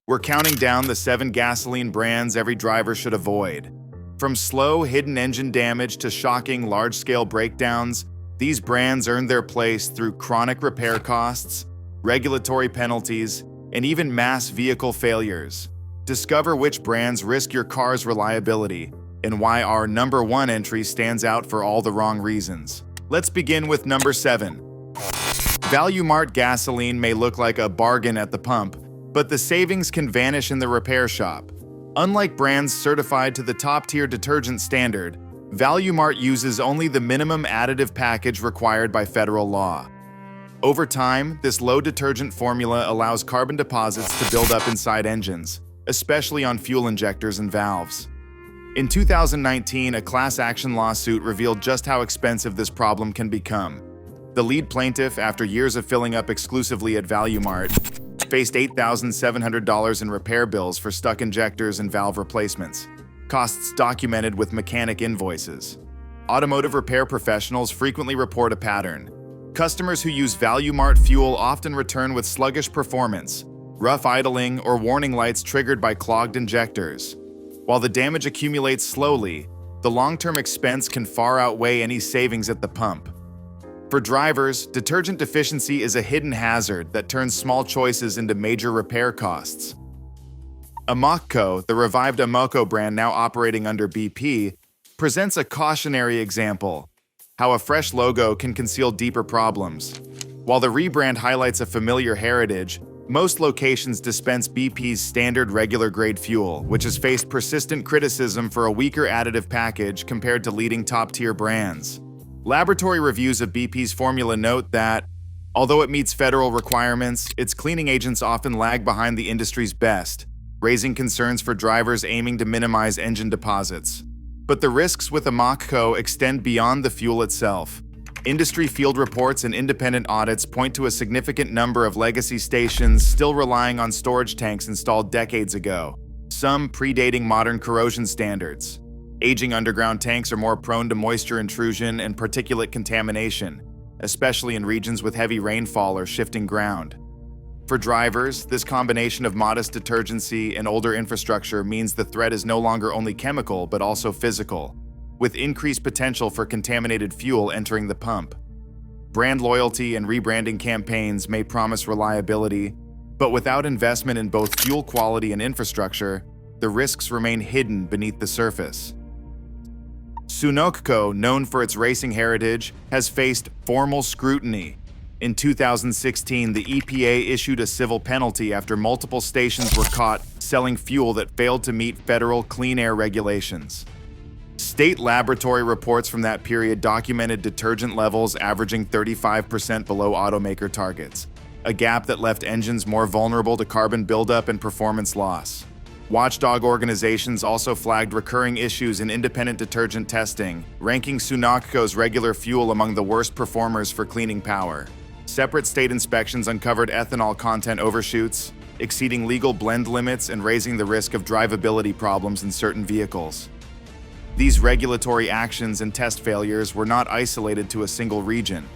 We're counting down the 7 gasoline brands every driver should avoid. From slow, hidden engine damage to shocking, large-scale breakdowns, these brands earned their place through chronic repair costs, regulatory penalties, and even mass vehicle failures. Discover which brands risk your car's reliability and why our number 1 entry stands out for all the wrong reasons. Let's begin with number 7. Value Mart gasoline may look like a bargain at the pump, but the savings can vanish in the repair shop. Unlike brands certified to the top-tier detergent standard, Value Mart uses only the minimum additive package required by federal law. Over time, this low detergent formula allows carbon deposits to build up inside engines, especially on fuel injectors and valves. In 2019, a class action lawsuit revealed just how expensive this problem can become. The lead plaintiff, after years of filling up exclusively at Value Mart, faced $8,700 in repair bills for stuck injectors and valve replacements, costs documented with mechanic invoices. Automotive repair professionals frequently report a pattern. Customers who use Value Mart fuel often return with sluggish performance, rough idling, or warning lights triggered by clogged injectors. While the damage accumulates slowly, the long-term expense can far outweigh any savings at the pump. For drivers, detergent deficiency is a hidden hazard that turns small choices into major repair costs. Amoco, the revived Amoco brand now operating under BP, presents a cautionary example: how a fresh logo can conceal deeper problems. While the rebrand highlights a familiar heritage, most locations dispense BP's standard regular grade fuel, which has faced persistent criticism for a weaker additive package compared to leading top-tier brands. Laboratory reviews of BP's formula note that, although it meets federal requirements, its cleaning agents often lag behind the industry's best, raising concerns for drivers aiming to minimize engine deposits. But the risks with Amoco extend beyond the fuel itself. Industry field reports and independent audits point to a significant number of legacy stations still relying on storage tanks installed decades ago, some predating modern corrosion standards. Aging underground tanks are more prone to moisture intrusion and particulate contamination, especially in regions with heavy rainfall or shifting ground. For drivers, this combination of modest detergency and older infrastructure means the threat is no longer only chemical but also physical, with increased potential for contaminated fuel entering the pump. Brand loyalty and rebranding campaigns may promise reliability, but without investment in both fuel quality and infrastructure, the risks remain hidden beneath the surface. Sunoco, known for its racing heritage, has faced formal scrutiny. In 2016, the EPA issued a civil penalty after multiple stations were caught selling fuel that failed to meet federal clean air regulations. State laboratory reports from that period documented detergent levels averaging 35% below automaker targets, a gap that left engines more vulnerable to carbon buildup and performance loss. Watchdog organizations also flagged recurring issues in independent detergent testing, ranking Sunoco's regular fuel among the worst performers for cleaning power. Separate state inspections uncovered ethanol content overshoots, exceeding legal blend limits and raising the risk of drivability problems in certain vehicles. These regulatory actions and test failures were not isolated to a single region.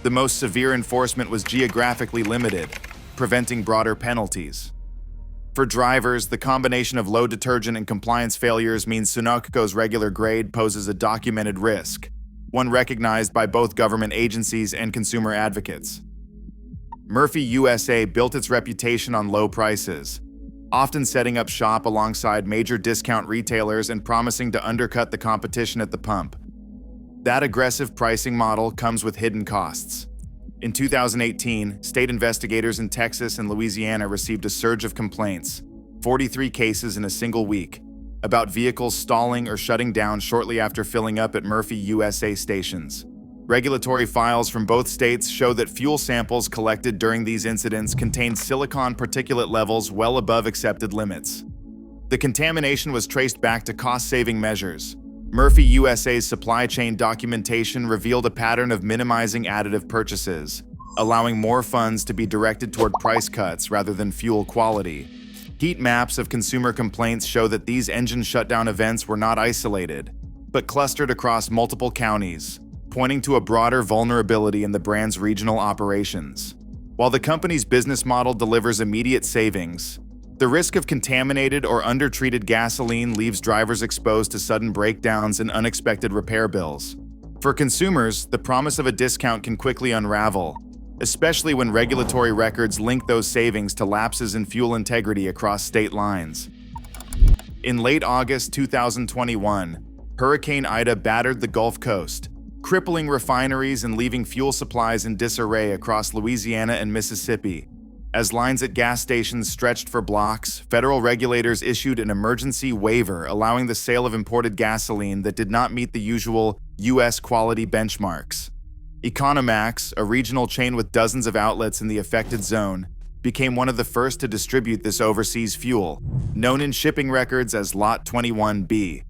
The most severe enforcement was geographically limited, preventing broader penalties. For drivers, the combination of low detergent and compliance failures means Sunoco's regular grade poses a documented risk, one recognized by both government agencies and consumer advocates. Murphy USA built its reputation on low prices, often setting up shop alongside major discount retailers and promising to undercut the competition at the pump. That aggressive pricing model comes with hidden costs. In 2018, state investigators in Texas and Louisiana received a surge of complaints, 43 cases in a single week, about vehicles stalling or shutting down shortly after filling up at Murphy USA stations. Regulatory files from both states show that fuel samples collected during these incidents contained silicon particulate levels well above accepted limits. The contamination was traced back to cost-saving measures. Murphy USA's supply chain documentation revealed a pattern of minimizing additive purchases, allowing more funds to be directed toward price cuts rather than fuel quality. Heat maps of consumer complaints show that these engine shutdown events were not isolated, but clustered across multiple counties, pointing to a broader vulnerability in the brand's regional operations. While the company's business model delivers immediate savings, The risk of contaminated or undertreated gasoline leaves drivers exposed to sudden breakdowns and unexpected repair bills. For consumers, the promise of a discount can quickly unravel, especially when regulatory records link those savings to lapses in fuel integrity across state lines. In late August 2021, Hurricane Ida battered the Gulf Coast, crippling refineries and leaving fuel supplies in disarray across Louisiana and Mississippi. As lines at gas stations stretched for blocks, federal regulators issued an emergency waiver allowing the sale of imported gasoline that did not meet the usual U.S. quality benchmarks. Economax, a regional chain with dozens of outlets in the affected zone, became one of the first to distribute this overseas fuel, known in shipping records as Lot 21B.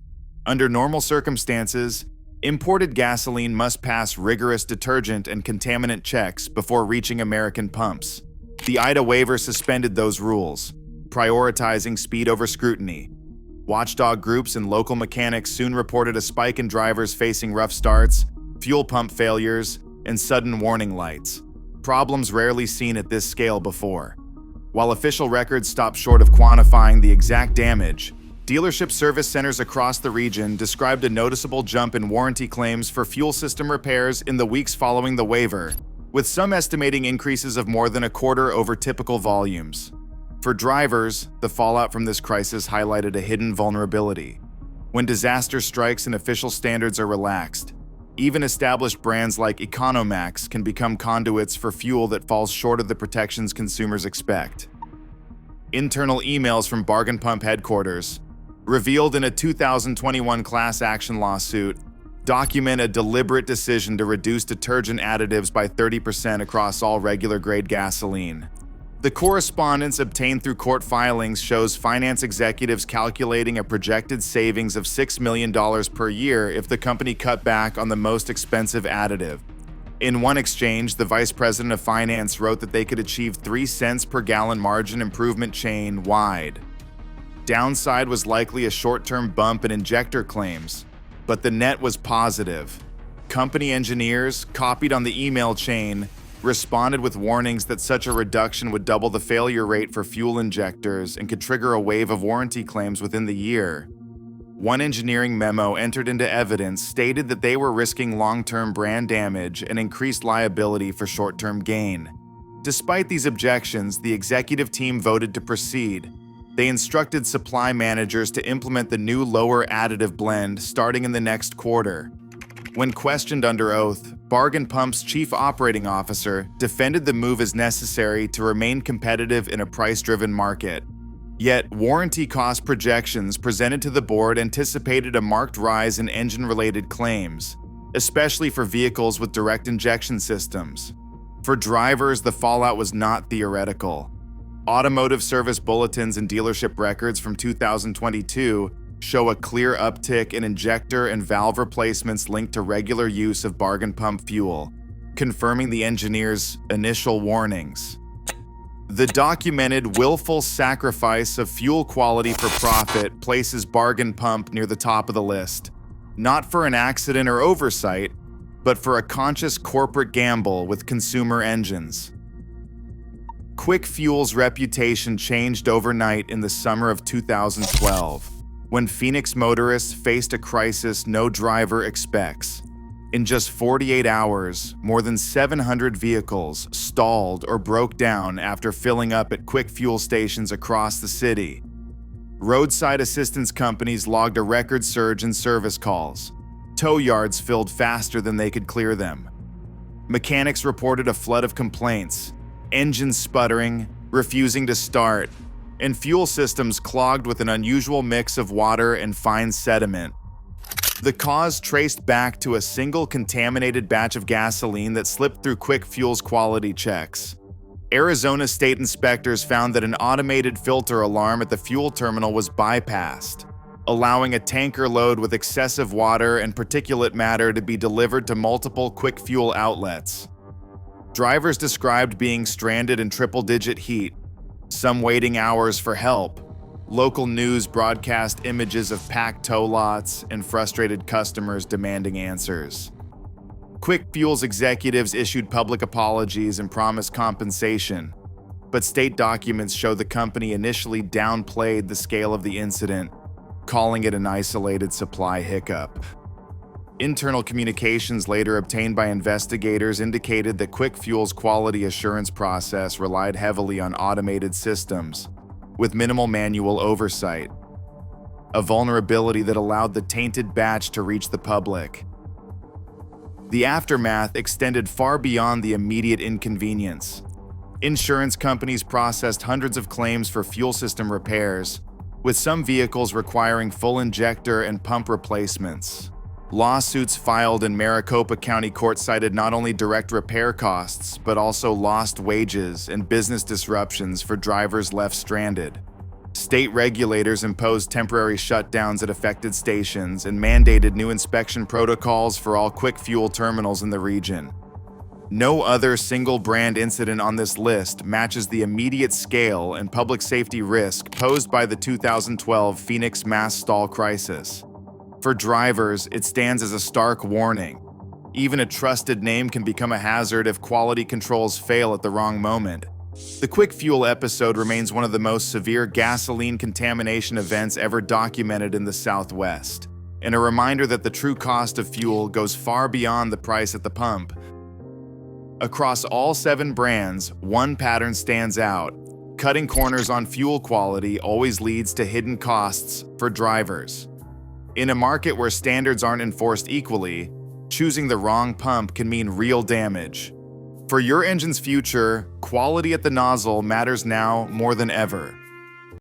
Under normal circumstances, imported gasoline must pass rigorous detergent and contaminant checks before reaching American pumps. The Ida waiver suspended those rules, prioritizing speed over scrutiny. Watchdog groups and local mechanics soon reported a spike in drivers facing rough starts, fuel pump failures, and sudden warning lights, problems rarely seen at this scale before. While official records stopped short of quantifying the exact damage, dealership service centers across the region described a noticeable jump in warranty claims for fuel system repairs in the weeks following the waiver, with some estimating increases of more than a quarter over typical volumes. For drivers, the fallout from this crisis highlighted a hidden vulnerability. When disaster strikes and official standards are relaxed, even established brands like Economax can become conduits for fuel that falls short of the protections consumers expect. Internal emails from Bargain Pump headquarters, revealed in a 2021 class action lawsuit, document a deliberate decision to reduce detergent additives by 30% across all regular grade gasoline. The correspondence obtained through court filings shows finance executives calculating a projected savings of $6 million per year if the company cut back on the most expensive additive. In one exchange, the vice president of finance wrote that they could achieve 3 cents per gallon margin improvement chain-wide. Downside was likely a short-term bump in injector claims, but the net was positive. Company engineers, copied on the email chain, responded with warnings that such a reduction would double the failure rate for fuel injectors and could trigger a wave of warranty claims within the year. One engineering memo entered into evidence stated that they were risking long-term brand damage and increased liability for short-term gain. Despite these objections, the executive team voted to proceed. They instructed supply managers to implement the new lower additive blend starting in the next quarter. When questioned under oath, Bargain Pump's chief operating officer defended the move as necessary to remain competitive in a price-driven market. Yet, warranty cost projections presented to the board anticipated a marked rise in engine-related claims, especially for vehicles with direct injection systems. For drivers, the fallout was not theoretical. Automotive service bulletins and dealership records from 2022 show a clear uptick in injector and valve replacements linked to regular use of Bargain Pump fuel, confirming the engineers' initial warnings. The documented willful sacrifice of fuel quality for profit places Bargain Pump near the top of the list, not for an accident or oversight, but for a conscious corporate gamble with consumer engines. Quick Fuel's reputation changed overnight in the summer of 2012, when Phoenix motorists faced a crisis no driver expects. In just 48 hours, more than 700 vehicles stalled or broke down after filling up at quick fuel stations across the city. Roadside assistance companies logged a record surge in service calls. Tow yards filled faster than they could clear them. Mechanics reported a flood of complaints, engines sputtering, refusing to start, and fuel systems clogged with an unusual mix of water and fine sediment. The cause traced back to a single contaminated batch of gasoline that slipped through Quick Fuel's quality checks. Arizona state inspectors found that an automated filter alarm at the fuel terminal was bypassed, allowing a tanker load with excessive water and particulate matter to be delivered to multiple Quick Fuel outlets. Drivers described being stranded in triple-digit heat, some waiting hours for help. Local news broadcast images of packed tow lots and frustrated customers demanding answers. Quick Fuel's executives issued public apologies and promised compensation, but state documents show the company initially downplayed the scale of the incident, calling it an isolated supply hiccup. Internal communications later obtained by investigators indicated that Quick Fuel's quality assurance process relied heavily on automated systems, with minimal manual oversight, a vulnerability that allowed the tainted batch to reach the public. The aftermath extended far beyond the immediate inconvenience. Insurance companies processed hundreds of claims for fuel system repairs, with some vehicles requiring full injector and pump replacements. Lawsuits filed in Maricopa County Court cited not only direct repair costs, but also lost wages and business disruptions for drivers left stranded. State regulators imposed temporary shutdowns at affected stations and mandated new inspection protocols for all Quick Fuel terminals in the region. No other single-brand incident on this list matches the immediate scale and public safety risk posed by the 2012 Phoenix mass stall crisis. For drivers, it stands as a stark warning. Even a trusted name can become a hazard if quality controls fail at the wrong moment. The Quick Fuel episode remains one of the most severe gasoline contamination events ever documented in the Southwest, and a reminder that the true cost of fuel goes far beyond the price at the pump. Across all 7 brands, one pattern stands out. Cutting corners on fuel quality always leads to hidden costs for drivers. In a market where standards aren't enforced equally, choosing the wrong pump can mean real damage. For your engine's future, quality at the nozzle matters now more than ever.